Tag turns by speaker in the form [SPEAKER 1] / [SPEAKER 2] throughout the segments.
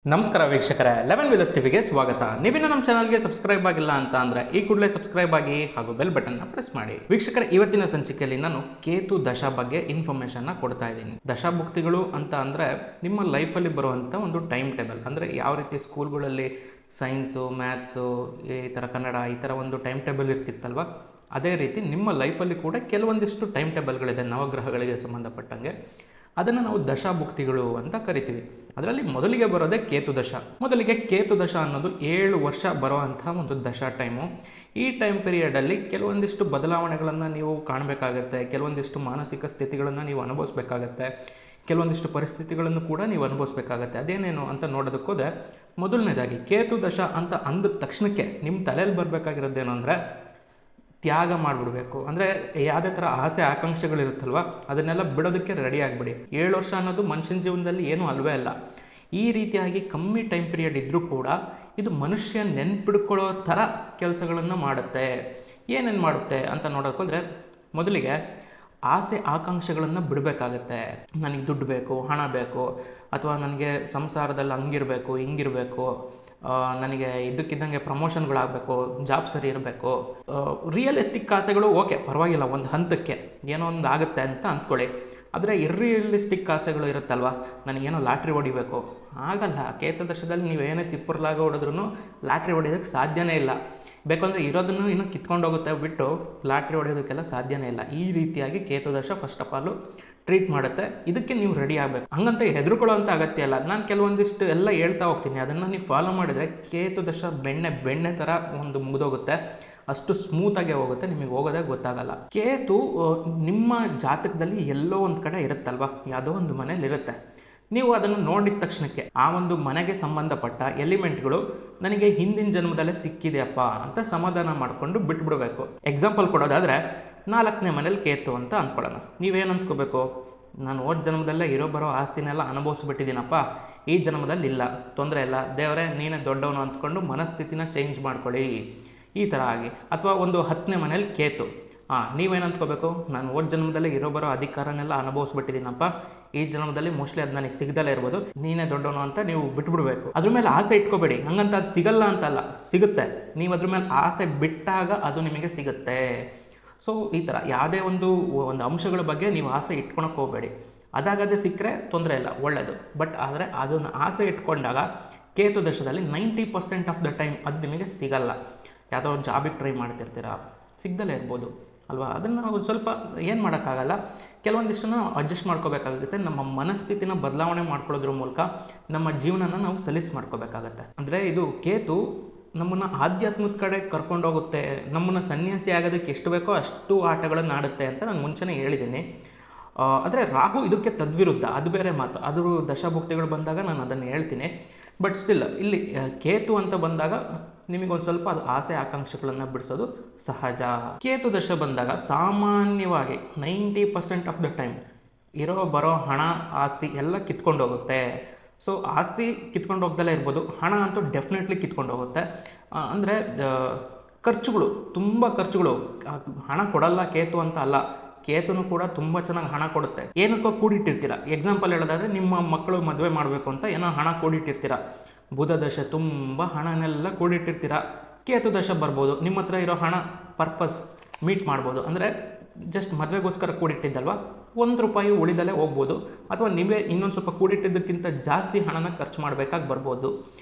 [SPEAKER 1] ನಮಸ್ಕಾರ ವೀಕ್ಷಕರೇ, 11 ವಿಲಸ್ ಟಿವಿಗೆ ಸ್ವಾಗತ. ನೀವಿನ್ನು ನಮ್ಮ ಚಾನಲ್ಗೆ ಸಬ್ಸ್ಕ್ರೈಬ್ ಆಗಿಲ್ಲ ಅಂತ ಅಂದರೆ ಈ ಕೂಡಲೇ ಸಬ್ಸ್ಕ್ರೈಬ್ ಆಗಿ ಹಾಗೂ ಬೆಲ್ ಬಟನ್ನ ಪ್ರೆಸ್ ಮಾಡಿ. ವೀಕ್ಷಕರೇ, ಇವತ್ತಿನ ಸಂಚಿಕೆಯಲ್ಲಿ ನಾನು ಕೇತು ದಶಾ ಬಗ್ಗೆ ಇನ್ಫಾರ್ಮೇಷನ್ನ ಕೊಡ್ತಾ ಇದ್ದೀನಿ. ದಶಾಭುಕ್ತಿಗಳು ಅಂತ ಅಂದರೆ ನಿಮ್ಮ ಲೈಫಲ್ಲಿ ಬರುವಂಥ ಒಂದು ಟೈಮ್ ಟೇಬಲ್. ಅಂದರೆ ಯಾವ ರೀತಿ ಸ್ಕೂಲ್ಗಳಲ್ಲಿ ಸೈನ್ಸು, ಮ್ಯಾಥ್ಸು, ಈ ಥರ ಕನ್ನಡ, ಈ ಥರ ಒಂದು ಟೈಮ್ ಟೇಬಲ್ ಇರ್ತಿತ್ತಲ್ವ, ಅದೇ ರೀತಿ ನಿಮ್ಮ ಲೈಫಲ್ಲಿ ಕೂಡ ಕೆಲವೊಂದಿಷ್ಟು ಟೈಮ್ ಟೇಬಲ್ಗಳಿದೆ ನವಗ್ರಹಗಳಿಗೆ ಸಂಬಂಧಪಟ್ಟಂಗೆ. ಅದನ್ನು ನಾವು ದಶಾಭುಕ್ತಿಗಳು ಅಂತ ಕರಿತೀವಿ. ಅದರಲ್ಲಿ ಮೊದಲಿಗೆ ಬರೋದೇ ಕೇತು ದಶ. ಮೊದಲಿಗೆ ಕೇತು ದಶ ಅನ್ನೋದು 7 ವರ್ಷ ಬರುವಂಥ ಒಂದು ದಶಾ ಟೈಮು. ಈ ಟೈಮ್ ಪೀರಿಯಡಲ್ಲಿ ಕೆಲವೊಂದಿಷ್ಟು ಬದಲಾವಣೆಗಳನ್ನು ನೀವು ಕಾಣಬೇಕಾಗತ್ತೆ, ಕೆಲವೊಂದಿಷ್ಟು ಮಾನಸಿಕ ಸ್ಥಿತಿಗಳನ್ನು ನೀವು ಅನುಭವಿಸ್ಬೇಕಾಗತ್ತೆ, ಕೆಲವೊಂದಿಷ್ಟು ಪರಿಸ್ಥಿತಿಗಳನ್ನು ಕೂಡ ನೀವು ಅನುಭವಿಸ್ಬೇಕಾಗತ್ತೆ. ಅದೇನೇನು ಅಂತ ನೋಡೋದಕ್ಕೋದ್ರೆ, ಮೊದಲನೇದಾಗಿ ಕೇತು ದಶ ಅಂತ ಅಂದ ತಕ್ಷಣಕ್ಕೆ ನಿಮ್ಮ ತಲೆಯಲ್ಲಿ ಬರಬೇಕಾಗಿರೋದೇನು ಅಂದರೆ ತ್ಯಾಗ ಮಾಡಿಬಿಡ್ಬೇಕು. ಅಂದರೆ ಯಾವುದೇ ಥರ ಆಸೆ ಆಕಾಂಕ್ಷೆಗಳಿರುತ್ತಲ್ವ, ಅದನ್ನೆಲ್ಲ ಬಿಡೋದಕ್ಕೆ ರೆಡಿ ಆಗಿಬಿಡಿ. 7 ವರ್ಷ ಅನ್ನೋದು ಮನುಷ್ಯನ ಜೀವನದಲ್ಲಿ ಏನೂ ಅಲ್ವೇ ಅಲ್ಲ. ಈ ರೀತಿಯಾಗಿ ಕಮ್ಮಿ ಟೈಮ್ ಪೀರಿಯಡ್ ಇದ್ದರೂ ಕೂಡ ಇದು ಮನುಷ್ಯ ನೆನ್ಪಿಡ್ಕೊಳ್ಳೋ ಥರ ಕೆಲಸಗಳನ್ನು ಮಾಡುತ್ತೆ. ಏನೇನು ಮಾಡುತ್ತೆ ಅಂತ ನೋಡೋಕ್ಕೋದ್ರೆ, ಮೊದಲಿಗೆ ಆಸೆ ಆಕಾಂಕ್ಷೆಗಳನ್ನು ಬಿಡಬೇಕಾಗತ್ತೆ. ನನಗೆ ದುಡ್ಡು ಬೇಕು, ಹಣ ಬೇಕು, ಅಥವಾ ನನಗೆ ಸಂಸಾರದಲ್ಲಿ ಹಂಗಿರಬೇಕು, ಹಿಂಗಿರಬೇಕು, ನನಗೆ ಇದ್ದಕ್ಕಿದ್ದಂಗೆ ಪ್ರಮೋಷನ್ಗಳಾಗಬೇಕು, ಜಾಬ್ ಸರಿ ಇರಬೇಕು. ರಿಯಲಿಸ್ಟಿಕ್ ಆಸೆಗಳು ಓಕೆ, ಪರವಾಗಿಲ್ಲ, ಒಂದು ಹಂತಕ್ಕೆ ಏನೋ ಒಂದು ಆಗುತ್ತೆ ಅಂತ ಅಂದ್ಕೊಳ್ಳಿ. ಆದರೆ ಇರ್ರಿಯಲಿಸ್ಟಿಕ್ ಆಸೆಗಳು ಇರುತ್ತಲ್ವ, ನನಗೇನೋ ಲಾಟ್ರಿ ಹೊಡಿಬೇಕು, ಆಗಲ್ಲ. ಕೇತು ದಶದಲ್ಲಿ ನೀವು ಏನೇ ತಿಪ್ಪರ್ಲಾಗ ಹೊಡೆದ್ರೂ ಲಾಟ್ರಿ ಹೊಡೆಯೋದಕ್ಕೆ ಸಾಧ್ಯನೇ ಇಲ್ಲ. ಬೇಕಂದರೆ ಇರೋದನ್ನು ಇನ್ನೂ ಕಿತ್ಕೊಂಡು ಹೋಗುತ್ತೆ ಬಿಟ್ಟು ಲಾಟ್ರಿ ಹೊಡೆಯೋದಕ್ಕೆಲ್ಲ ಸಾಧ್ಯನೇ ಇಲ್ಲ. ಈ ರೀತಿಯಾಗಿ ಕೇತು ದಶ ಫಸ್ಟ್ ಆಫ್ ಆಲು ಟ್ರೀಟ್ ಮಾಡುತ್ತೆ. ಇದಕ್ಕೆ ನೀವು ರೆಡಿ ಆಗಬೇಕು. ಹಂಗಂತ ಹೆದರ್ಕೊಳ್ಳೋ ಅಂತ ಅಗತ್ಯ ಇಲ್ಲ. ನಾನು ಕೆಲವೊಂದಿಷ್ಟು ಎಲ್ಲ ಹೇಳ್ತಾ ಹೋಗ್ತೀನಿ, ಅದನ್ನು ನೀವು ಫಾಲೋ ಮಾಡಿದರೆ ಕೇತು ದಶ ಬೆಣ್ಣೆ ಥರ ಒಂದು ಮುಗಿದೋಗುತ್ತೆ. ಅಷ್ಟು ಸ್ಮೂತಾಗೆ ಹೋಗುತ್ತೆ, ನಿಮಗೆ ಹೋಗೋದೇ ಗೊತ್ತಾಗಲ್ಲ. ಕೇತು ನಿಮ್ಮ ಜಾತಕದಲ್ಲಿ ಎಲ್ಲೋ ಒಂದು ಕಡೆ ಇರುತ್ತಲ್ವ, ಯಾವುದೋ ಒಂದು ಮನೇಲಿ ಇರುತ್ತೆ. ನೀವು ಅದನ್ನು ನೋಡಿದ ತಕ್ಷಣಕ್ಕೆ ಆ ಒಂದು ಮನೆಗೆ ಸಂಬಂಧಪಟ್ಟ ಎಲಿಮೆಂಟ್ಗಳು ನನಗೆ ಹಿಂದಿನ ಜನ್ಮದಲ್ಲೇ ಸಿಕ್ಕಿದೆಯಪ್ಪ ಅಂತ ಸಮಾಧಾನ ಮಾಡಿಕೊಂಡು ಬಿಟ್ಬಿಡಬೇಕು. ಎಕ್ಸಾಂಪಲ್ ಕೊಡೋದಾದರೆ, 4ನೇ ಮನೇಲಿ ಕೇತು ಅಂತ ಅಂದ್ಕೊಳ್ಳೋಣ. ನೀವೇನು ಅಂದ್ಕೋಬೇಕು, ನಾನು ಹೋದ ಜನ್ಮದಲ್ಲೇ ಬರೋ ಆಸ್ತಿನೆಲ್ಲ ಅನುಭವಿಸ್ಬಿಟ್ಟಿದ್ದೀನಪ್ಪ, ಈ ಜನ್ಮದಲ್ಲಿ ಇಲ್ಲ, ತೊಂದರೆ ಇಲ್ಲ, ದೇವರೇ ನೀನೇ ದೊಡ್ಡವನು ಅಂದ್ಕೊಂಡು ಮನಸ್ಥಿತಿನ ಚೇಂಜ್ ಮಾಡ್ಕೊಳ್ಳಿ, ಈ ಥರ ಆಗಿ. ಅಥವಾ ಒಂದು 10ನೇ ಮನೇಲಿ ಕೇತು, ನೀವೇನು ಅಂದ್ಕೋಬೇಕು, ನಾನು ಹೋದ ಜನ್ಮದಲ್ಲಿ ಬರೋ ಅಧಿಕಾರನೆಲ್ಲ ಅನುಭವಿಸ್ಬಿಟ್ಟಿದ್ದೀನಪ್ಪ, ಈ ಜನ್ಮದಲ್ಲಿ ಮೋಸ್ಟ್ಲಿ ಅದು ನನಗೆ ಸಿಗದಲ್ಲೇ ಇರ್ಬೋದು, ನೀನೇ ದೊಡ್ಡವನು ಅಂತ ನೀವು ಬಿಟ್ಬಿಡ್ಬೇಕು. ಅದ್ರ ಮೇಲೆ ಆಸೆ ಇಟ್ಕೋಬೇಡಿ. ಹಂಗಂತ ಅದು ಸಿಗಲ್ಲ ಅಂತಲ್ಲ, ಸಿಗುತ್ತೆ. ನೀವು ಅದ್ರ ಮೇಲೆ ಆಸೆ ಬಿಟ್ಟಾಗ ಅದು ನಿಮಗೆ ಸಿಗುತ್ತೆ. ಸೊ ಈ ಥರ ಯಾವುದೇ ಒಂದು ಅಂಶಗಳ ಬಗ್ಗೆ ನೀವು ಆಸೆ ಇಟ್ಕೊಳಕ್ಕೆ ಹೋಗಬೇಡಿ. ಅದಾಗದೇ ಸಿಕ್ಕರೆ ತೊಂದರೆ ಇಲ್ಲ, ಒಳ್ಳೆಯದು. ಬಟ್ ಆದರೆ ಅದನ್ನು ಆಸೆ ಇಟ್ಕೊಂಡಾಗ ಕೇತು ದಶದಲ್ಲಿ 90% ಆಫ್ ದ ಟೈಮ್ ಅದು ನಿಮಗೆ ಸಿಗಲ್ಲ. ಯಾವುದೋ ಒಂದು ಜಾಬಿಗೆ ಟ್ರೈ ಮಾಡ್ತಿರ್ತೀರಾ, ಸಿಗ್ದಲೇ ಇರ್ಬೋದು ಅಲ್ವಾ. ಅದನ್ನು ಒಂದು ಸ್ವಲ್ಪ ಏನು ಮಾಡೋಕ್ಕಾಗಲ್ಲ, ಕೆಲವೊಂದಿಷ್ಟನ್ನು ಅಡ್ಜಸ್ಟ್ ಮಾಡ್ಕೋಬೇಕಾಗುತ್ತೆ. ನಮ್ಮ ಮನಸ್ಥಿತಿನ ಬದಲಾವಣೆ ಮಾಡ್ಕೊಳ್ಳೋದ್ರ ಮೂಲಕ ನಮ್ಮ ಜೀವನನ ನಾವು ಸಲೀಸ್ ಮಾಡ್ಕೋಬೇಕಾಗತ್ತೆ. ಅಂದರೆ ಇದು ಕೇತು ನಮ್ಮನ್ನು ಆಧ್ಯಾತ್ಮದ ಕಡೆ ಕರ್ಕೊಂಡೋಗುತ್ತೆ, ನಮ್ಮನ್ನು ಸನ್ಯಾಸಿ ಆಗೋದಕ್ಕೆ ಎಷ್ಟು ಬೇಕೋ ಅಷ್ಟು ಆಟಗಳನ್ನು ಆಡುತ್ತೆ ಅಂತ ನಾನು ಮುಂಚೆನೇ ಹೇಳಿದ್ದೀನಿ. ಆದರೆ ರಾಹು ಇದಕ್ಕೆ ತದ್ವಿರುದ್ಧ, ಅದು ಬೇರೆ ಮಾತು. ಅದ್ರ ದಶಾಭುಕ್ತಿಗಳು ಬಂದಾಗ ನಾನು ಅದನ್ನು ಹೇಳ್ತೀನಿ. ಬಟ್ ಸ್ಟಿಲ್ ಇಲ್ಲಿ ಕೇತು ಅಂತ ಬಂದಾಗ ನಿಮಗೊಂದು ಸ್ವಲ್ಪ ಅದು ಆಸೆ ಆಕಾಂಕ್ಷೆಗಳನ್ನು ಬಿಡಿಸೋದು ಸಹಜ. ಕೇತು ದಶ ಬಂದಾಗ ಸಾಮಾನ್ಯವಾಗಿ 90% ಆಫ್ ದ ಟೈಮ್ ಬರೋ ಹಣ, ಆಸ್ತಿ ಎಲ್ಲ ಕಿತ್ಕೊಂಡು ಹೋಗುತ್ತೆ. ಸೊ ಆಸ್ತಿ ಕಿತ್ಕೊಂಡು ಹೋಗ್ದಲ್ಲೇ ಇರ್ಬೋದು, ಹಣ ಅಂತೂ ಡೆಫಿನೆಟ್ಲಿ ಕಿತ್ಕೊಂಡು ಹೋಗುತ್ತೆ. ಅಂದರೆ ಖರ್ಚುಗಳು, ತುಂಬ ಖರ್ಚುಗಳು. ಹಣ ಕೊಡಲ್ಲ ಕೇತು ಅಂತ ಅಲ್ಲ, ಕೇತುನು ಕೂಡ ತುಂಬ ಚೆನ್ನಾಗಿ ಹಣ ಕೊಡುತ್ತೆ. ಏನಕ್ಕೋ ಕೂಡಿಟ್ಟಿರ್ತೀರ. ಎಕ್ಸಾಂಪಲ್ ಹೇಳೋದಾದರೆ, ನಿಮ್ಮ ಮಕ್ಕಳು ಮದುವೆ ಮಾಡಬೇಕು ಅಂತ ಏನೋ ಹಣ ಕೂಡಿಟ್ಟಿರ್ತೀರ. ಬುಧ ದಶ ತುಂಬ ಹಣನೆಲ್ಲ ಕೂಡಿಟ್ಟಿರ್ತೀರ. ಕೇತು ದಶ ಬರ್ಬೋದು, ನಿಮ್ಮ ಹತ್ರ ಇರೋ ಹಣ ಪರ್ಪಸ್ ಮೀಟ್ ಮಾಡ್ಬೋದು. ಅಂದರೆ ಜಸ್ಟ್ ಮದುವೆಗೋಸ್ಕರ ಕೂಡಿಟ್ಟಿದ್ದಲ್ವ, ₹1 ಉಳಿದಲ್ಲೇ ಹೋಗ್ಬೋದು. ಅಥವಾ ನೀವೇ ಇನ್ನೊಂದು ಸ್ವಲ್ಪ ಕೂಡಿಟ್ಟಿದ್ದಕ್ಕಿಂತ ಜಾಸ್ತಿ ಹಣನ ಖರ್ಚು ಮಾಡಬೇಕಾಗಿ ಬರ್ಬೋದು.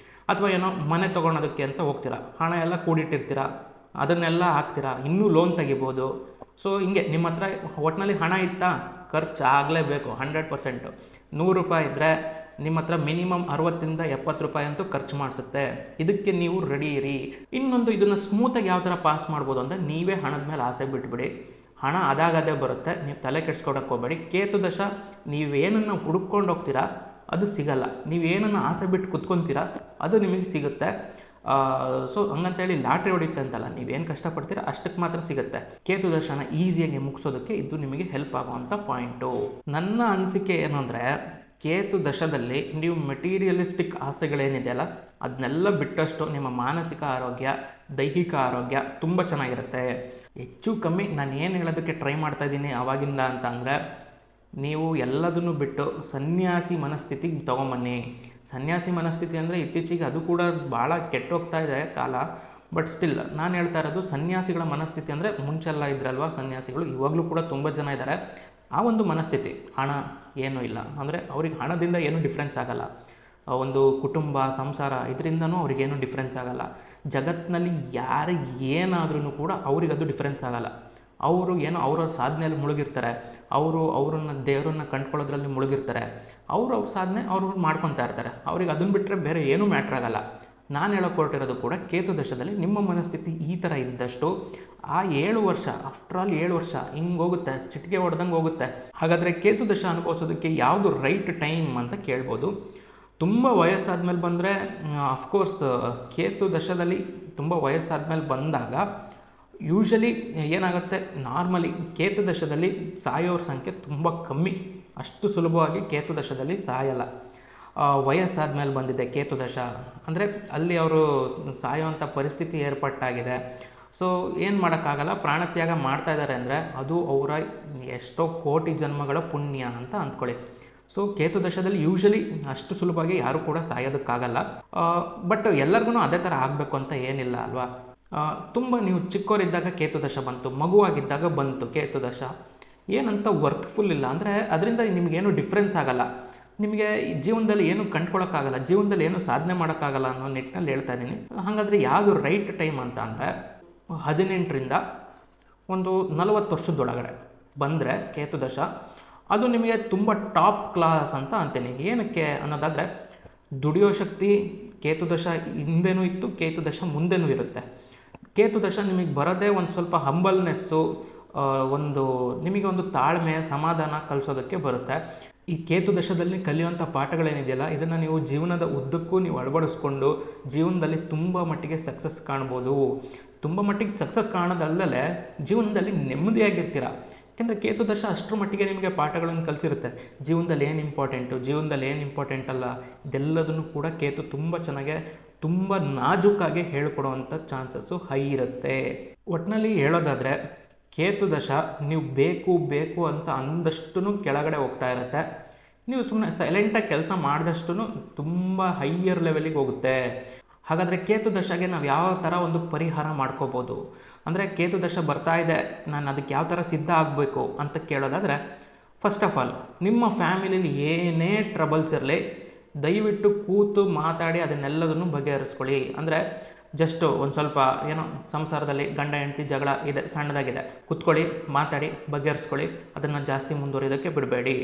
[SPEAKER 1] ಅಥವಾ ಏನೋ ಮನೆ ತೊಗೊಳೋದಕ್ಕೆ ಅಂತ ಹೋಗ್ತೀರಾ, ಹಣ ಎಲ್ಲ ಕೂಡಿಟ್ಟಿರ್ತೀರ, ಅದನ್ನೆಲ್ಲ ಹಾಕ್ತೀರಾ, ಇನ್ನೂ ಲೋನ್ ತೆಗಿಬೋದು. ಸೊ ಹಿಂಗೆ ನಿಮ್ಮ ಹತ್ರ ಒಟ್ಟಿನಲ್ಲಿ ಹಣ ಇತ್ತಾ, ಖರ್ಚು ಆಗಲೇಬೇಕು 100%. ₹100 ಇದ್ದರೆ ನಿಮ್ಮ ಹತ್ರ ಮಿನಿಮಮ್ ₹60-70 ಅಂತೂ ಖರ್ಚು ಮಾಡಿಸುತ್ತೆ. ಇದಕ್ಕೆ ನೀವು ರೆಡಿ ಇರಿ. ಇನ್ನೊಂದು, ಇದನ್ನು ಸ್ಮೂತಾಗಿ ಯಾವ ಥರ ಪಾಸ್ ಮಾಡ್ಬೋದು ಅಂದರೆ, ನೀವೇ ಹಣದ ಮೇಲೆ ಆಸೆ ಬಿಟ್ಬಿಡಿ. ಹಣ ಅದಾಗದೇ ಬರುತ್ತೆ, ನೀವು ತಲೆ ಕೆಡ್ಸ್ಕೊಡಕ್ಕೆ ಹೋಗಬೇಡಿ. ಕೇತು ದಶ ನೀವೇನನ್ನು ಹುಡುಕೊಂಡು ಹೋಗ್ತೀರಾ ಅದು ಸಿಗಲ್ಲ, ನೀವೇನನ್ನು ಆಸೆ ಬಿಟ್ಟು ಕುತ್ಕೊತೀರಾ ಅದು ನಿಮಗೆ ಸಿಗುತ್ತೆ. ಸೊ ಹಂಗಂತೇಳಿ ಲಾಟ್ರಿ ಹೊಡಿಯುತ್ತೆ ಅಂತಲ್ಲ, ನೀವೇನು ಕಷ್ಟಪಡ್ತೀರಾ ಅಷ್ಟಕ್ಕೆ ಮಾತ್ರ ಸಿಗುತ್ತೆ. ಕೇತು ದಶನ ಈಸಿಯಾಗಿ ಮುಗಿಸೋದಕ್ಕೆ ಇದು ನಿಮಗೆ ಹೆಲ್ಪ್ ಆಗುವಂಥ ಪಾಯಿಂಟು. ನನ್ನ ಅನಿಸಿಕೆ ಏನು ಅಂದರೆ, ಕೇತು ದಶದಲ್ಲಿ ನೀವು ಮೆಟೀರಿಯಲಿಸ್ಟಿಕ್ ಆಸೆಗಳೇನಿದೆಯಲ್ಲ ಅದನ್ನೆಲ್ಲ ಬಿಟ್ಟಷ್ಟು ನಿಮ್ಮ ಮಾನಸಿಕ ಆರೋಗ್ಯ, ದೈಹಿಕ ಆರೋಗ್ಯ ತುಂಬ ಚೆನ್ನಾಗಿರುತ್ತೆ. ಹೆಚ್ಚು ಕಮ್ಮಿ ನಾನು ಏನು ಹೇಳೋದಕ್ಕೆ ಟ್ರೈ ಮಾಡ್ತಾಯಿದ್ದೀನಿ ಆವಾಗಿಂದ ಅಂತ ಅಂದರೆ, ನೀವು ಎಲ್ಲದನ್ನು ಬಿಟ್ಟು ಸನ್ಯಾಸಿ ಮನಸ್ಥಿತಿಗೆ ತೊಗೊಂಬನ್ನಿ. ಸನ್ಯಾಸಿ ಮನಸ್ಥಿತಿ ಅಂದರೆ ಇತ್ತೀಚೆಗೆ ಅದು ಕೂಡ ಭಾಳ ಕೆಟ್ಟೋಗ್ತಾ ಇದೆ ಕಾಲ. ಬಟ್ ಸ್ಟಿಲ್ ನಾನು ಹೇಳ್ತಾ ಇರೋದು ಸನ್ಯಾಸಿಗಳ ಮನಸ್ಥಿತಿ ಅಂದರೆ ಮುಂಚೆಲ್ಲ ಇದ್ರಲ್ವ ಸನ್ಯಾಸಿಗಳು, ಇವಾಗಲೂ ಕೂಡ ತುಂಬ ಜನ ಇದ್ದಾರೆ. ಆ ಒಂದು ಮನಸ್ಥಿತಿ, ಹಣ ಏನೂ ಇಲ್ಲ ಅಂದರೆ ಅವ್ರಿಗೆ ಹಣದಿಂದ ಏನೂ ಡಿಫ್ರೆನ್ಸ್ ಆಗಲ್ಲ. ಒಂದು ಕುಟುಂಬ ಸಂಸಾರ ಇದರಿಂದನೂ ಅವ್ರಿಗೇನು ಡಿಫ್ರೆನ್ಸ್ ಆಗಲ್ಲ. ಜಗತ್ತಿನಲ್ಲಿ ಯಾರಿಗೆ ಏನಾದ್ರೂ ಕೂಡ ಅವ್ರಿಗದು ಡಿಫ್ರೆನ್ಸ್ ಆಗಲ್ಲ. ಅವರು ಏನೋ ಅವರ ಸಾಧನೆಯಲ್ಲಿ ಮುಳುಗಿರ್ತಾರೆ, ಅವ್ರನ್ನ ದೇವರನ್ನ ಕಂಡ್ಕೊಳ್ಳೋದ್ರಲ್ಲಿ ಮುಳುಗಿರ್ತಾರೆ. ಅವ್ರ ಸಾಧನೆ ಅವ್ರು ಮಾಡ್ಕೊತಾ ಇರ್ತಾರೆ. ಅವ್ರಿಗೆ ಅದನ್ನು ಬಿಟ್ಟರೆ ಬೇರೆ ಏನೂ ಮ್ಯಾಟ್ರ್ ಆಗಲ್ಲ. ನಾನು ಹೇಳೋಕೊಟ್ಟಿರೋದು ಕೂಡ ಕೇತು ದಶದಲ್ಲಿ ನಿಮ್ಮ ಮನಸ್ಥಿತಿ ಈ ಥರ ಇದ್ದಷ್ಟು ಆ 7 ವರ್ಷ, ಆಫ್ಟರ್ ಆಲ್ 7 ವರ್ಷ ಹಿಂಗೆ ಹೋಗುತ್ತೆ, ಚಿಟಿಕೆ ಹೊಡೆದಂಗೆ ಹೋಗುತ್ತೆ. ಹಾಗಾದರೆ ಕೇತು ದಶ ಅನುಭವಿಸೋದಕ್ಕೆ ಯಾವುದು ರೈಟ್ ಟೈಮ್ ಅಂತ ಕೇಳ್ಬೋದು. ತುಂಬ ವಯಸ್ಸಾದ್ಮೇಲೆ ಬಂದರೆ ಅಫ್ಕೋರ್ಸ್ ಕೇತು ದಶದಲ್ಲಿ ತುಂಬ ವಯಸ್ಸಾದ್ಮೇಲೆ ಬಂದಾಗ ಯೂಶಲಿ ಏನಾಗುತ್ತೆ, ನಾರ್ಮಲಿ ಕೇತು ದಶದಲ್ಲಿ ಸಾಯೋರ ಸಂಖ್ಯೆ ತುಂಬ ಕಮ್ಮಿ. ಅಷ್ಟು ಸುಲಭವಾಗಿ ಕೇತು ದಶದಲ್ಲಿ ಸಾಯಲ್ಲ. ವಯಸ್ಸಾದ್ಮೇಲೆ ಬಂದಿದೆ ಕೇತು ದಶ ಅಂದರೆ ಅಲ್ಲಿ ಅವರು ಸಾಯೋವಂಥ ಪರಿಸ್ಥಿತಿ ಏರ್ಪಟ್ಟಾಗಿದೆ. ಸೊ ಏನು ಮಾಡೋಕ್ಕಾಗಲ್ಲ, ಪ್ರಾಣತ್ಯಾಗ ಮಾಡ್ತಾ ಇದ್ದಾರೆ ಅಂದರೆ ಅದು ಅವರ ಎಷ್ಟೋ ಕೋಟಿ ಜನ್ಮಗಳ ಪುಣ್ಯ ಅಂತ ಅಂದ್ಕೊಳ್ಳಿ. ಸೊ ಕೇತು ದಶದಲ್ಲಿ ಯೂಶಲಿ ಅಷ್ಟು ಸುಲಭವಾಗಿ ಯಾರೂ ಕೂಡ ಸಾಯೋದಕ್ಕಾಗಲ್ಲ. ಬಟ್ ಎಲ್ಲರಿಗೂ ಅದೇ ಥರ ಆಗಬೇಕು ಅಂತ ಏನಿಲ್ಲ ಅಲ್ವಾ. ತುಂಬ ನೀವು ಚಿಕ್ಕವರಿದ್ದಾಗ ಕೇತು ದಶ ಬಂತು, ಮಗುವಾಗಿದ್ದಾಗ ಬಂತು ಕೇತು ದಶ, ಏನಂತ ವರ್ತ್ಫುಲ್ ಇಲ್ಲ. ಅಂದರೆ ಅದರಿಂದ ನಿಮಗೇನು ಡಿಫ್ರೆನ್ಸ್ ಆಗಲ್ಲ, ನಿಮಗೆ ಜೀವನದಲ್ಲಿ ಏನು ಕಂಡ್ಕೊಳ್ಳೋಕ್ಕಾಗಲ್ಲ, ಜೀವನದಲ್ಲಿ ಏನು ಸಾಧನೆ ಮಾಡೋಕ್ಕಾಗಲ್ಲ ಅನ್ನೋ ನಿಟ್ಟಿನಲ್ಲಿ ಹೇಳ್ತಾ ಇದ್ದೀನಿ. ಹಾಗಾದರೆ ಯಾವುದು ರೈಟ್ ಟೈಮ್ ಅಂತ ಅಂದರೆ 18ರಿಂದ ಒಂದು 40 ವರ್ಷದೊಳಗಡೆ ಬಂದರೆ ಕೇತು ದಶ ಅದು ನಿಮಗೆ ತುಂಬ ಟಾಪ್ ಕ್ಲಾಸ್ ಅಂತ ಅಂತೀನಿ. ಏನಕ್ಕೆ ಅನ್ನೋದಾದರೆ ದುಡಿಯೋ ಶಕ್ತಿ ಕೇತು ದಶ ಹಿಂದೆನೂ ಇತ್ತು, ಕೇತು ದಶ ಮುಂದೆನೂ ಇರುತ್ತೆ. ಕೇತು ದಶ ನಿಮಗೆ ಬರೋದೇ ಒಂದು ಸ್ವಲ್ಪ ಹಂಬಲ್ನೆಸ್ಸು, ನಿಮಗೆ ಒಂದು ತಾಳ್ಮೆ ಸಮಾಧಾನ ಕಲಿಸೋದಕ್ಕೆ ಬರುತ್ತೆ. ಈ ಕೇತು ದಶದಲ್ಲಿ ಕಲಿಯುವಂಥ ಪಾಠಗಳೇನಿದೆಯಲ್ಲ, ಇದನ್ನು ನೀವು ಜೀವನದ ಉದ್ದಕ್ಕೂ ನೀವು ಅಳವಡಿಸ್ಕೊಂಡು ಜೀವನದಲ್ಲಿ ತುಂಬ ಮಟ್ಟಿಗೆ ಸಕ್ಸಸ್ ಕಾಣ್ಬೋದು. ತುಂಬ ಮಟ್ಟಿಗೆ ಸಕ್ಸಸ್ ಕಾಣೋದಲ್ಲದೆ ಜೀವನದಲ್ಲಿ ನೆಮ್ಮದಿಯಾಗಿರ್ತೀರ. ಯಾಕೆಂದರೆ ಕೇತು ದಶ ಅಷ್ಟರ ಮಟ್ಟಿಗೆ ನಿಮಗೆ ಪಾಠಗಳನ್ನು ಕಲಿಸಿರುತ್ತೆ. ಜೀವನದಲ್ಲಿ ಏನು ಇಂಪಾರ್ಟೆಂಟು, ಜೀವನದಲ್ಲಿ ಏನು ಇಂಪಾರ್ಟೆಂಟ್ ಅಲ್ಲ, ಇದೆಲ್ಲದನ್ನು ಕೂಡ ಕೇತು ತುಂಬ ಚೆನ್ನಾಗೆ ತುಂಬ ನಾಜೂಕಾಗಿ ಹೇಳ್ಕೊಡುವಂಥ ಚಾನ್ಸಸ್ಸು ಹೈ ಇರುತ್ತೆ. ಒಟ್ಟಿನಲ್ಲಿ ಹೇಳೋದಾದರೆ ಕೇತು ದಶ ನೀವು ಬೇಕು ಅಂತ ಅಂದಷ್ಟು ಕೆಳಗಡೆ ಹೋಗ್ತಾ ಇರುತ್ತೆ. ನೀವು ಸುಮ್ಮನೆ ಸೈಲೆಂಟಾಗಿ ಕೆಲಸ ಮಾಡಿದಷ್ಟು ತುಂಬ ಹೈಯರ್ ಲೆವೆಲಿಗೆ ಹೋಗುತ್ತೆ. ಹಾಗಾದರೆ ಕೇತು ದಶಗೆ ನಾವು ಯಾವ ಥರ ಒಂದು ಪರಿಹಾರ ಮಾಡ್ಕೋಬೋದು ಅಂದರೆ, ಕೇತು ದಶ ಬರ್ತಾ ಇದೆ, ನಾನು ಅದಕ್ಕೆ ಯಾವ ಥರ ಸಿದ್ಧ ಆಗಬೇಕು ಅಂತ ಕೇಳೋದಾದರೆ, ಫಸ್ಟ್ ಆಫ್ ಆಲ್ ನಿಮ್ಮ ಫ್ಯಾಮಿಲಿಲಿ ಏನೇ ಟ್ರಬಲ್ಸ್ ಇರಲಿ ದಯವಿಟ್ಟು ಕೂತು ಮಾತಾಡಿ ಅದನ್ನೆಲ್ಲದನ್ನು ಬಗೆಹರಿಸ್ಕೊಳ್ಳಿ. ಅಂದರೆ ಜಸ್ಟು ಒಂದು ಸ್ವಲ್ಪ ಏನೋ ಸಂಸಾರದಲ್ಲಿ ಗಂಡ ಹೆಂಡತಿ ಜಗಳ ಇದೆ, ಸಣ್ಣದಾಗಿದೆ, ಕೂತ್ಕೊಳ್ಳಿ, ಮಾತಾಡಿ ಬಗೆಹರಿಸ್ಕೊಳ್ಳಿ. ಅದನ್ನು ಜಾಸ್ತಿ ಮುಂದುವರಿಯೋದಕ್ಕೆ ಬಿಡಬೇಡಿ.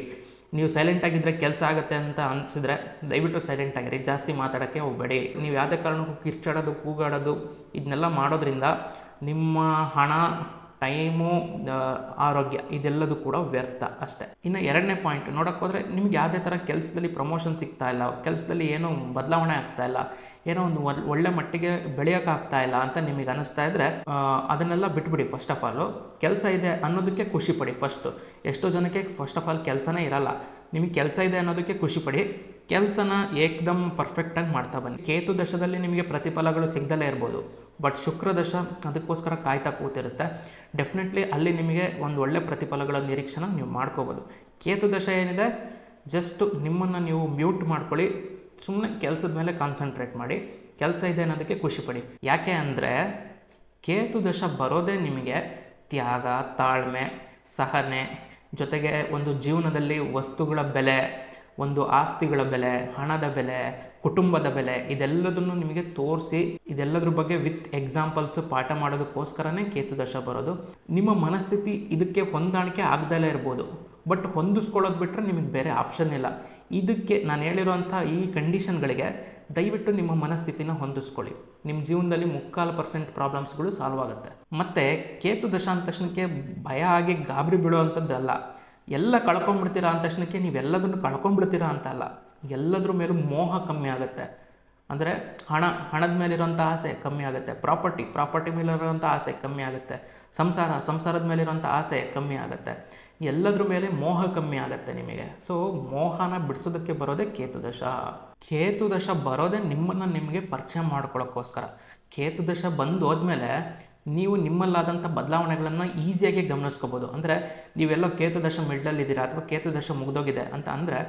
[SPEAKER 1] ನೀವು ಸೈಲೆಂಟಾಗಿದ್ದರೆ ಕೆಲಸ ಆಗುತ್ತೆ ಅಂತ ಅನಿಸಿದ್ರೆ ದಯವಿಟ್ಟು ಸೈಲೆಂಟಾಗಿರಿ, ಜಾಸ್ತಿ ಮಾತಾಡೋಕ್ಕೆ ಹೋಗಬೇಡಿ. ನೀವು ಯಾವುದೇ ಕಾರಣಕ್ಕೂ ಕಿರ್ಚಾಡೋದು ಕೂಗಾಡೋದು ಇದನ್ನೆಲ್ಲ ಮಾಡೋದ್ರಿಂದ ನಿಮ್ಮ ಹಣ, ಟೈಮು, ಆರೋಗ್ಯ ಇದೆಲ್ಲದೂ ಕೂಡ ವ್ಯರ್ಥ ಅಷ್ಟೇ. ಇನ್ನು 2ನೇ ಪಾಯಿಂಟ್ ನೋಡೋಕ್ಕೆ ಹೋದರೆ, ನಿಮ್ಗೆ ಯಾವುದೇ ಥರ ಕೆಲಸದಲ್ಲಿ ಪ್ರಮೋಷನ್ ಸಿಗ್ತಾ ಇಲ್ಲ, ಕೆಲಸದಲ್ಲಿ ಏನೂ ಬದಲಾವಣೆ ಆಗ್ತಾ ಇಲ್ಲ, ಏನೋ ಒಂದು ಒಳ್ಳೆ ಮಟ್ಟಿಗೆ ಬೆಳೆಯೋಕ್ಕಾಗ್ತಾ ಇಲ್ಲ ಅಂತ ನಿಮಗೆ ಅನ್ನಿಸ್ತಾ ಇದ್ದರೆ ಅದನ್ನೆಲ್ಲ ಬಿಟ್ಬಿಡಿ. ಫಸ್ಟ್ ಆಫ್ ಆಲು ಕೆಲಸ ಇದೆ ಅನ್ನೋದಕ್ಕೆ ಖುಷಿಪಡಿ. ಎಷ್ಟೋ ಜನಕ್ಕೆ ಫಸ್ಟ್ ಆಫ್ ಆಲ್ ಕೆಲಸನೇ ಇರಲ್ಲ. ನಿಮಗೆ ಕೆಲಸ ಇದೆ ಅನ್ನೋದಕ್ಕೆ ಖುಷಿಪಡಿ, ಕೆಲಸನ ಏಕದಮ್ ಪರ್ಫೆಕ್ಟಾಗಿ ಮಾಡ್ತಾ ಬನ್ನಿ. ಕೇತು ದಶದಲ್ಲಿ ನಿಮಗೆ ಪ್ರತಿಫಲಗಳು ಸಿಗದಲ್ಲೇ ಇರ್ಬೋದು, ಬಟ್ ಶುಕ್ರ ದಶ ಅದಕ್ಕೋಸ್ಕರ ಕಾಯ್ತಾ ಕೂತಿರುತ್ತೆ. ಡೆಫಿನೆಟ್ಲಿ ಅಲ್ಲಿ ನಿಮಗೆ ಒಂದು ಒಳ್ಳೆ ಪ್ರತಿಫಲಗಳ ನಿರೀಕ್ಷೆನ ನೀವು ಮಾಡ್ಕೋಬೋದು. ಕೇತು ದಶ ಏನಿದೆ, ಜಸ್ಟ್ ನಿಮ್ಮನ್ನು ನೀವು ಮ್ಯೂಟ್ ಮಾಡ್ಕೊಳ್ಳಿ, ಸುಮ್ಮನೆ ಕೆಲಸದ ಮೇಲೆ ಕಾನ್ಸಂಟ್ರೇಟ್ ಮಾಡಿ, ಕೆಲಸ ಇದೆ ಅನ್ನೋದಕ್ಕೆ ಖುಷಿಪಡಿ. ಯಾಕೆ ಅಂದರೆ ಕೇತು ದಶ ಬರೋದೇ ನಿಮಗೆ ತ್ಯಾಗ, ತಾಳ್ಮೆ, ಸಹನೆ, ಜೊತೆಗೆ ಒಂದು ಜೀವನದಲ್ಲಿ ವಸ್ತುಗಳ ಬೆಲೆ, ಒಂದು ಆಸ್ತಿಗಳ ಬೆಲೆ, ಹಣದ ಬೆಲೆ, ಕುಟುಂಬದ ಬೆಲೆ ಇದೆಲ್ಲದನ್ನು ನಿಮಗೆ ತೋರಿಸಿ, ಇದೆಲ್ಲದ್ರ ಬಗ್ಗೆ ವಿತ್ ಎಕ್ಸಾಂಪಲ್ಸ್ ಪಾಠ ಮಾಡೋದಕ್ಕೋಸ್ಕರನೇ ಕೇತು ದಶ ಬರೋದು. ನಿಮ್ಮ ಮನಸ್ಥಿತಿ ಇದಕ್ಕೆ ಹೊಂದಾಣಿಕೆ ಆಗದಲ್ಲೇ ಇರ್ಬೋದು, ಬಟ್ ಹೊಂದಿಸ್ಕೊಳ್ಳೋದು ಬಿಟ್ಟರೆ ನಿಮಗೆ ಬೇರೆ ಆಪ್ಷನ್ ಇಲ್ಲ. ಇದಕ್ಕೆ ನಾನು ಹೇಳಿರೋಂಥ ಈ ಕಂಡೀಷನ್ಗಳಿಗೆ ದಯವಿಟ್ಟು ನಿಮ್ಮ ಮನಸ್ಥಿತಿನ ಹೊಂದಿಸ್ಕೊಳ್ಳಿ. ನಿಮ್ಮ ಜೀವನದಲ್ಲಿ 3/4% ಪ್ರಾಬ್ಲಮ್ಸ್ಗಳು ಸಾಲ್ವ್ ಆಗುತ್ತೆ. ಮತ್ತು ಕೇತು ದಶ ಅಂದ ತಕ್ಷಣಕ್ಕೆ ಭಯ ಆಗಿ ಗಾಬರಿ ಬೀಳುವಂಥದ್ದಲ್ಲ. ಎಲ್ಲ ಕಳ್ಕೊಂಡ್ಬಿಡ್ತೀರಾ ಅಂದ ತಕ್ಷಣಕ್ಕೆ ನೀವೆಲ್ಲದನ್ನು ಕಳ್ಕೊಂಡ್ಬಿಡ್ತೀರಾ ಅಂತ ಅಲ್ಲ, ಎಲ್ಲದ್ರ ಮೇಲೂ ಮೋಹ ಕಮ್ಮಿ ಆಗುತ್ತೆ. ಅಂದರೆ ಹಣದ ಮೇಲಿರೋಂಥ ಆಸೆ ಕಮ್ಮಿ ಆಗುತ್ತೆ, ಪ್ರಾಪರ್ಟಿ ಮೇಲಿರೋಂಥ ಆಸೆ ಕಮ್ಮಿ ಆಗುತ್ತೆ, ಸಂಸಾರದ ಮೇಲಿರೋಂಥ ಆಸೆ ಕಮ್ಮಿ ಆಗುತ್ತೆ, ಎಲ್ಲದ್ರ ಮೇಲೆ ಮೋಹ ಕಮ್ಮಿ ಆಗುತ್ತೆ ನಿಮಗೆ. ಸೊ ಮೋಹನ ಬಿಡಿಸೋದಕ್ಕೆ ಬರೋದೇ ಕೇತು ದಶ. ಕೇತು ದಶ ಬರೋದೇ ನಿಮ್ಮನ್ನು ನಿಮಗೆ ಪರಿಚಯ ಮಾಡ್ಕೊಳ್ಳೋಕ್ಕೋಸ್ಕರ. ಕೇತು ದಶ ಬಂದು ಹೋದ್ಮೇಲೆ ನೀವು ನಿಮ್ಮಲ್ಲಾದಂಥ ಬದಲಾವಣೆಗಳನ್ನು ಈಸಿಯಾಗಿ ಗಮನಿಸ್ಕೋಬೋದು. ಅಂದರೆ ನೀವೆಲ್ಲೋ ಕೇತು ದಶ ಮಿಡ್ಲಲ್ಲಿದ್ದೀರಾ ಅಥವಾ ಕೇತು ದಶ ಮುಗಿದೋಗಿದೆ ಅಂತ ಅಂದರೆ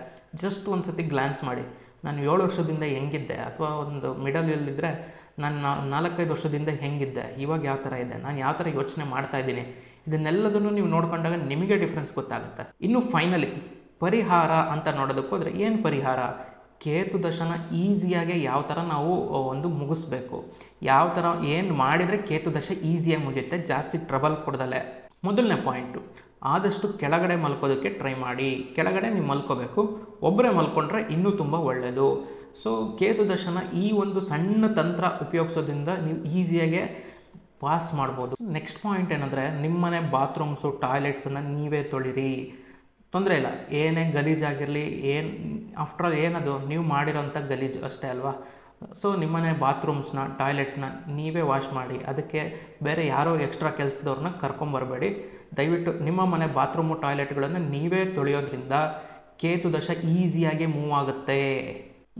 [SPEAKER 1] ಜಸ್ಟ್ ಒಂದು ಸತಿ ಗ್ಲ್ಯಾನ್ಸ್ ಮಾಡಿ, ನಾನು 7 ವರ್ಷದಿಂದ ಹೆಂಗಿದ್ದೆ, ಅಥವಾ ಒಂದು ಮಿಡಲಲ್ಲಿದ್ದರೆ ನಾನು 4-5 ವರ್ಷದಿಂದ ಹೆಂಗಿದ್ದೆ, ಇವಾಗ ಯಾವ ಥರ ಇದೆ, ನಾನು ಯಾವ ಥರ ಯೋಚನೆ ಮಾಡ್ತಾ ಇದ್ದೀನಿ, ಇದನ್ನೆಲ್ಲದನ್ನು ನೀವು ನೋಡ್ಕೊಂಡಾಗ ನಿಮಗೆ ಡಿಫ್ರೆನ್ಸ್ ಗೊತ್ತಾಗುತ್ತೆ. ಇನ್ನು ಫೈನಲಿ ಪರಿಹಾರ ಅಂತ ನೋಡೋದಕ್ಕೆ ಹೋದರೆ, ಏನು ಪರಿಹಾರ? ಕೇತು ದಶನ ಈಸಿಯಾಗಿ ಯಾವ ಥರ ನಾವು ಒಂದು ಮುಗಿಸ್ಬೇಕು, ಯಾವ ಥರ ಏನು ಮಾಡಿದರೆ ಕೇತು ದಶ ಈಸಿಯಾಗಿ ಮುಗಿಯುತ್ತೆ, ಜಾಸ್ತಿ ಟ್ರಬಲ್ ಕೊಡ್ದಲೆ. ಮೊದಲನೇ ಪಾಯಿಂಟು, ಆದಷ್ಟು ಕೆಳಗಡೆ ಮಲ್ಕೋದಕ್ಕೆ ಟ್ರೈ ಮಾಡಿ. ಕೆಳಗಡೆ ನೀವು ಮಲ್ಕೋಬೇಕು, ಒಬ್ಬರೇ ಮಲ್ಕೊಂಡ್ರೆ ಇನ್ನೂ ತುಂಬ ಒಳ್ಳೆಯದು. ಸೊ ಕೇತು ದಶನ ಈ ಒಂದು ಸಣ್ಣ ತಂತ್ರ ಉಪಯೋಗಿಸೋದ್ರಿಂದ ನೀವು ಈಸಿಯಾಗೆ ಪಾಸ್ ಮಾಡ್ಬೋದು. ನೆಕ್ಸ್ಟ್ ಪಾಯಿಂಟ್ ಏನಂದರೆ, ನಿಮ್ಮನೆ ಬಾತ್ರೂಮ್ಸು ಟಾಯ್ಲೆಟ್ಸನ್ನು ನೀವೇ ತೊಳಿರಿ, ತೊಂದರೆ ಇಲ್ಲ. ಏನೇ ಗಲೀಜಾಗಿರಲಿ, ಆಫ್ಟರ್ ಆಲ್ ಏನದು ನೀವು ಮಾಡಿರೋಂಥ ಗಲೀಜು ಅಷ್ಟೇ ಅಲ್ವಾ. ಸೊ ನಿಮ್ಮನೆ ಬಾತ್ರೂಮ್ಸ್ನ ಟಾಯ್ಲೆಟ್ಸ್ನ ನೀವೇ ವಾಶ್ ಮಾಡಿ, ಅದಕ್ಕೆ ಬೇರೆ ಯಾರೋ ಎಕ್ಸ್ಟ್ರಾ ಕೆಲಸದವ್ರನ್ನ ಕರ್ಕೊಂಬರಬೇಡಿ. ದಯವಿಟ್ಟು ನಿಮ್ಮ ಮನೆ ಬಾತ್ರೂಮು ಟಾಯ್ಲೆಟ್ಗಳನ್ನು ನೀವೇ ತೊಳೆಯೋದ್ರಿಂದ ಕೇತು ದಶ ಈಸಿಯಾಗಿ ಮೂವ್ ಆಗುತ್ತೆ.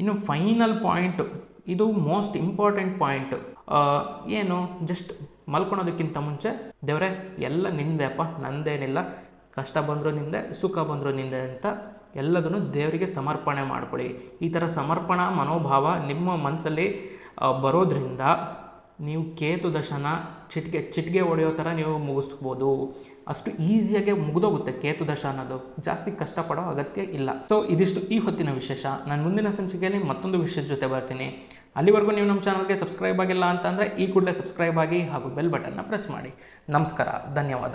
[SPEAKER 1] ಇನ್ನು ಫೈನಲ್ ಪಾಯಿಂಟು, ಇದು ಮೋಸ್ಟ್ ಇಂಪಾರ್ಟೆಂಟ್ ಪಾಯಿಂಟು, ಏನು ಜಸ್ಟ್ ಮಲ್ಕೊಳೋದಕ್ಕಿಂತ ಮುಂಚೆ ದೇವರೇ ಎಲ್ಲ ನಿಂದೆ ಅಪ್ಪ, ನಂದೇನಿಲ್ಲ, ಕಷ್ಟ ಬಂದರೂ ನಿಂದೆ, ಸುಖ ಬಂದರೂ ನಿಂದೆ ಅಂತ ಎಲ್ಲದನ್ನು ದೇವರಿಗೆ ಸಮರ್ಪಣೆ ಮಾಡ್ಕೊಳ್ಳಿ. ಈ ಥರ ಸಮರ್ಪಣಾ ಮನೋಭಾವ ನಿಮ್ಮ ಮನಸ್ಸಲ್ಲಿ ಬರೋದ್ರಿಂದ ನೀವು ಕೇತು ದಶನ ಚಿಟಿಕೆ ಹೊಡೆಯೋ ಥರ ನೀವು ಮುಗಿಸ್ಬೋದು. ಅಷ್ಟು ಈಸಿಯಾಗಿ ಮುಗಿದೋಗುತ್ತೆ ಕೇತು ದಶ ಅನ್ನೋದು, ಜಾಸ್ತಿ ಕಷ್ಟಪಡೋ ಅಗತ್ಯ ಇಲ್ಲ. ಸೊ ಇದಿಷ್ಟು ಈ ಹೊತ್ತಿನ ವಿಶೇಷ. ನಾನು ಮುಂದಿನ ಸಂಚಿಕೆಯಲ್ಲಿ ಮತ್ತೊಂದು ವಿಷಯದ ಜೊತೆ ಬರ್ತೀನಿ. ಅಲ್ಲಿವರೆಗೂ ನೀವು ನಮ್ಮ ಚಾನಲ್ಗೆ ಸಬ್ಸ್ಕ್ರೈಬ್ ಆಗಿಲ್ಲ ಅಂತಂದರೆ ಈ ಕೂಡಲೇ ಸಬ್ಸ್ಕ್ರೈಬ್ ಆಗಿ ಹಾಗೂ ಬೆಲ್ ಬಟನ್ನ ಪ್ರೆಸ್ ಮಾಡಿ. ನಮಸ್ಕಾರ, ಧನ್ಯವಾದ.